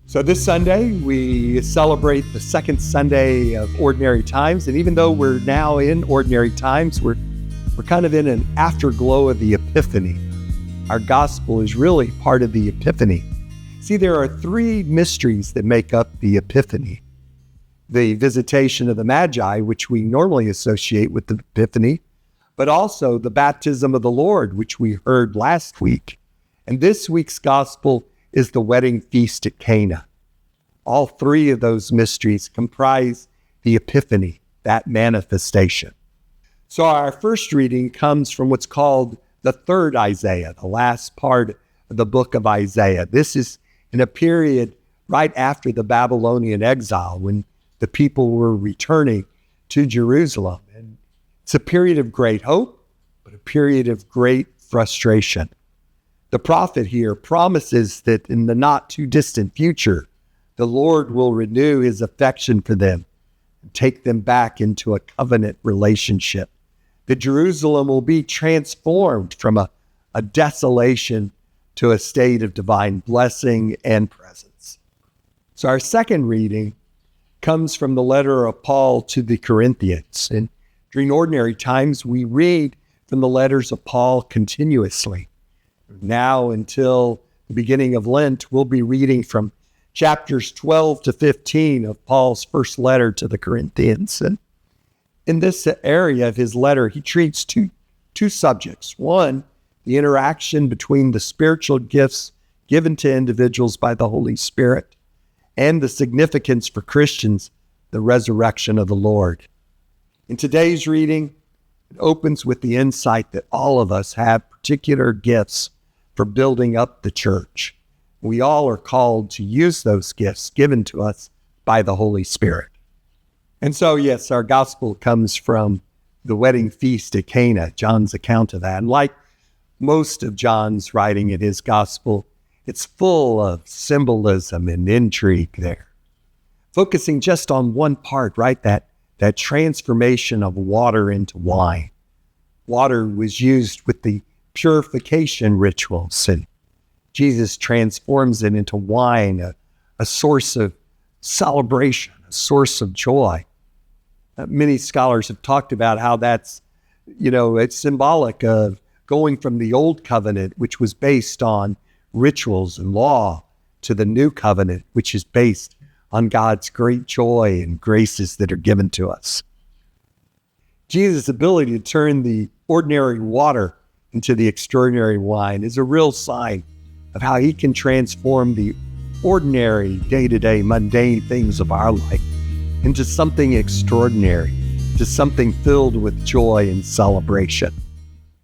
So this Sunday, we celebrate the second Sunday of Ordinary Times. And even though we're now in Ordinary Times, we're kind of in an afterglow of the Epiphany. Our gospel is really part of the Epiphany. See, there are three mysteries that make up the Epiphany. The visitation of the Magi, which we normally associate with the Epiphany, but also the baptism of the Lord, which we heard last week. And this week's gospel is the wedding feast at Cana. All three of those mysteries comprise the Epiphany, that manifestation. So our first reading comes from what's called the third Isaiah, the last part of the book of Isaiah. This is in a period right after the Babylonian exile when the people were returning to Jerusalem. And it's a period of great hope, but a period of great frustration. The prophet here promises that in the not too distant future, the Lord will renew his affection for them and take them back into a covenant relationship. That Jerusalem will be transformed from a desolation to a state of divine blessing and presence. So our second reading comes from the letter of Paul to the Corinthians. And during ordinary times, we read from the letters of Paul continuously. Now until the beginning of Lent, we'll be reading from chapters 12 to 15 of Paul's first letter to the Corinthians. And in this area of his letter, he treats two subjects. One, the interaction between the spiritual gifts given to individuals by the Holy Spirit and the significance for Christians, the resurrection of the Lord. In today's reading, it opens with the insight that all of us have particular gifts for building up the church. We all are called to use those gifts given to us by the Holy Spirit. And so, yes, our gospel comes from the wedding feast at Cana, John's account of that. And like most of John's writing in his gospel, it's full of symbolism and intrigue there. Focusing just on one part, right? That transformation of water into wine. Water was used with the purification rituals, and Jesus transforms it into wine, a source of celebration, a source of joy. Many scholars have talked about how that's, it's symbolic of going from the old covenant, which was based on rituals and law, to the new covenant, which is based on God's great joy and graces that are given to us. Jesus' ability to turn the ordinary water into the extraordinary wine is a real sign of how he can transform the ordinary, day-to-day, mundane things of our life into something extraordinary, to something filled with joy and celebration.